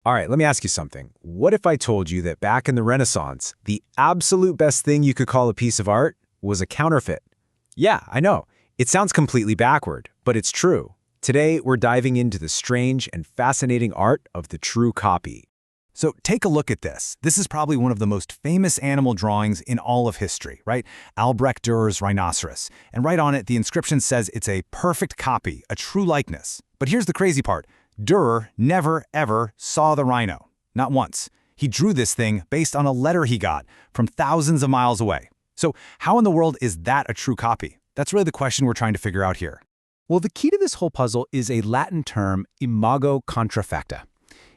All right, let me ask you something. What if I told you that back in the Renaissance, the absolute best thing you could call a piece of art was a counterfeit? Yeah, I know. It sounds completely backward, but it's true. Today, we're diving into the strange and fascinating art of the true copy. So take a look at this. This is probably one of the most famous animal drawings in all of history, right? Albrecht Dürer's rhinoceros. And right on it, the inscription says it's a perfect copy, a true likeness. But here's the crazy part. Dürer never, ever saw the rhino. Not once. He drew this thing based on a letter he got from thousands of miles away. So how in the world is that a true copy? That's really the question we're trying to figure out here. Well, the key to this whole puzzle is a Latin term, imago contrafacta.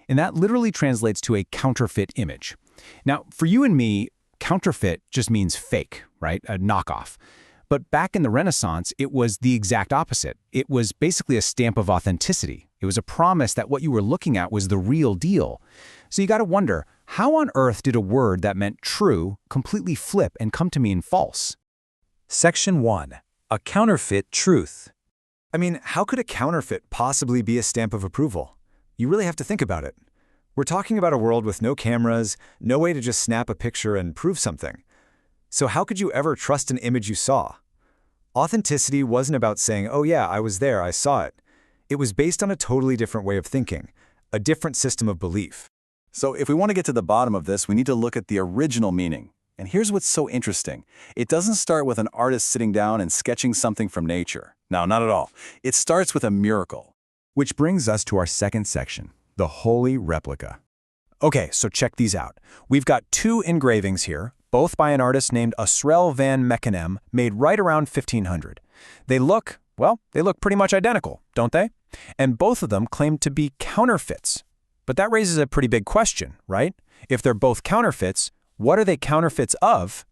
And that literally translates to a counterfeit image. Now, for you and me, counterfeit just means fake, right? A knockoff. But back in the Renaissance, it was the exact opposite. It was basically a stamp of authenticity. It was a promise that what you were looking at was the real deal. So you got to wonder, how on earth did a word that meant true completely flip and come to mean false? Section 1. A counterfeit truth. I mean, how could a counterfeit possibly be a stamp of approval? You really have to think about it. We're talking about a world with no cameras, no way to just snap a picture and prove something. So how could you ever trust an image you saw? Authenticity wasn't about saying, oh yeah, I was there, I saw it. It was based on a totally different way of thinking, a different system of belief. So if we want to get to the bottom of this, we need to look at the original meaning. And here's what's so interesting. It doesn't start with an artist sitting down and sketching something from nature. No, not at all. It starts with a miracle. Which brings us to our second section, the holy replica. Okay, so check these out. We've got two engravings here, both by an artist named Asrel van Meckenem, made right around 1500. They look pretty much identical, don't they? And both of them claim to be counterfeits. But that raises a pretty big question, right? If they're both counterfeits, what are they counterfeits of?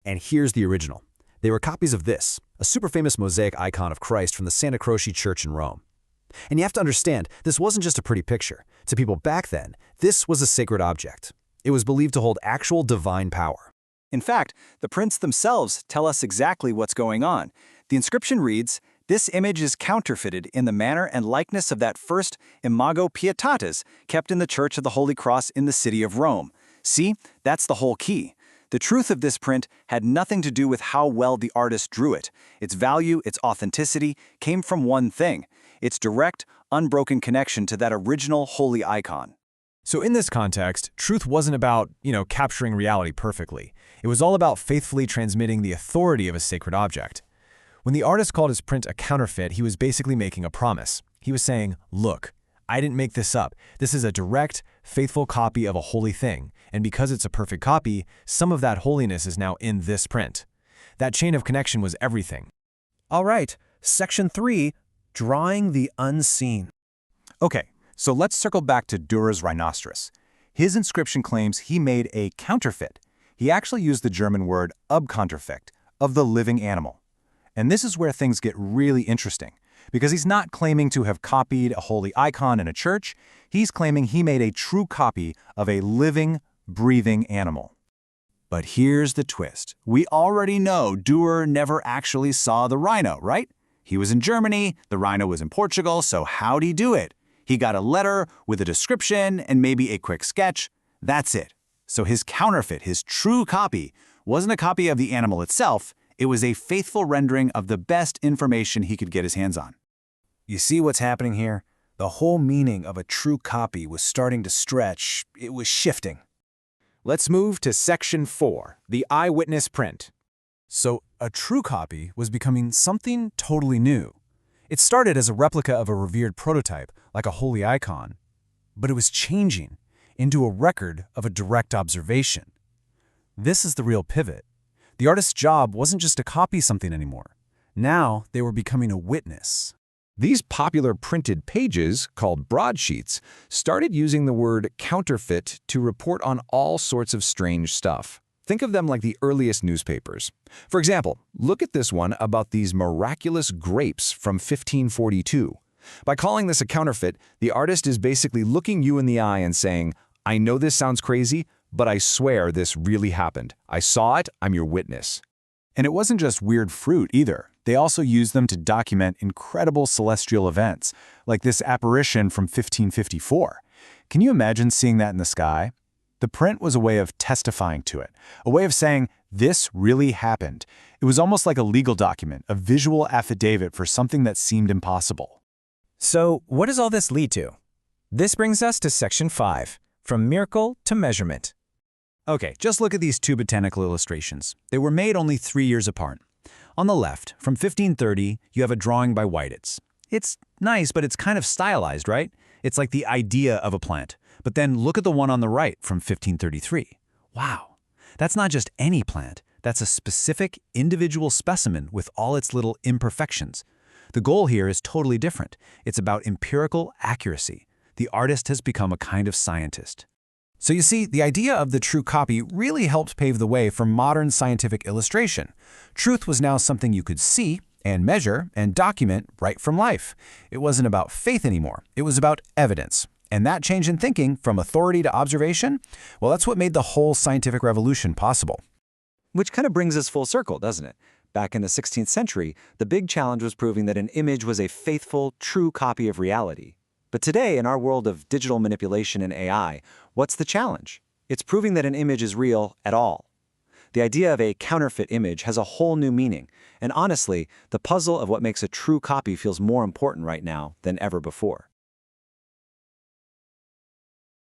And here's the original. They were copies of this, a super famous mosaic icon of Christ from the Santa Croce Church in Rome. And you have to understand, this wasn't just a pretty picture. To people back then, this was a sacred object. It was believed to hold actual divine power. In fact, the prints themselves tell us exactly what's going on. The inscription reads, "This image is counterfeited in the manner and likeness of that first Imago Pietatis kept in the Church of the Holy Cross in the city of Rome." See, that's the whole key. The truth of this print had nothing to do with how well the artist drew it. Its value, its authenticity, came from one thing: its direct, unbroken connection to that original holy icon. So in this context, truth wasn't about, capturing reality perfectly. It was all about faithfully transmitting the authority of a sacred object. When the artist called his print a counterfeit, he was basically making a promise. He was saying, look, I didn't make this up. This is a direct, faithful copy of a holy thing. And because it's a perfect copy, some of that holiness is now in this print. That chain of connection was everything. All right, Section 3, drawing the unseen. Okay, so let's circle back to Dürer's rhinoceros. His inscription claims he made a counterfeit. He actually used the German word Abkonterfekt, of the living animal. And this is where things get really interesting, because he's not claiming to have copied a holy icon in a church. He's claiming he made a true copy of a living, breathing animal. But here's the twist. We already know Dürer never actually saw the rhino, right? He was in Germany, the rhino was in Portugal, so how'd he do it? He got a letter with a description and maybe a quick sketch. That's it. So his counterfeit, his true copy, wasn't a copy of the animal itself. It was a faithful rendering of the best information he could get his hands on. You see what's happening here? The whole meaning of a true copy was starting to stretch. It was shifting. Let's move to Section 4, the eyewitness print. So a true copy was becoming something totally new. It started as a replica of a revered prototype, like a holy icon, but it was changing into a record of a direct observation. This is the real pivot. The artist's job wasn't just to copy something anymore. Now they were becoming a witness. These popular printed pages, called broadsheets, started using the word counterfeit to report on all sorts of strange stuff. Think of them like the earliest newspapers. For example, look at this one about these miraculous grapes from 1542. By calling this a counterfeit, the artist is basically looking you in the eye and saying, I know this sounds crazy, but I swear this really happened. I saw it, I'm your witness. And it wasn't just weird fruit either. They also used them to document incredible celestial events, like this apparition from 1554. Can you imagine seeing that in the sky? The print was a way of testifying to it, a way of saying, this really happened. It was almost like a legal document, a visual affidavit for something that seemed impossible. So, what does all this lead to? This brings us to Section 5, from miracle to measurement. Okay, just look at these two botanical illustrations. They were made only 3 years apart. On the left, from 1530, you have a drawing by Whititz. It's nice, but it's kind of stylized, right? It's like the idea of a plant. But then look at the one on the right from 1533. Wow, that's not just any plant. That's a specific, individual specimen with all its little imperfections. The goal here is totally different. It's about empirical accuracy. The artist has become a kind of scientist. So you see, the idea of the true copy really helped pave the way for modern scientific illustration. Truth was now something you could see and measure and document right from life. It wasn't about faith anymore. It was about evidence. And that change in thinking from authority to observation, well, that's what made the whole scientific revolution possible. Which kind of brings us full circle, doesn't it? Back in the 16th century, the big challenge was proving that an image was a faithful, true copy of reality. But today, in our world of digital manipulation and AI, what's the challenge? It's proving that an image is real at all. The idea of a counterfeit image has a whole new meaning, and honestly, the puzzle of what makes a true copy feels more important right now than ever before.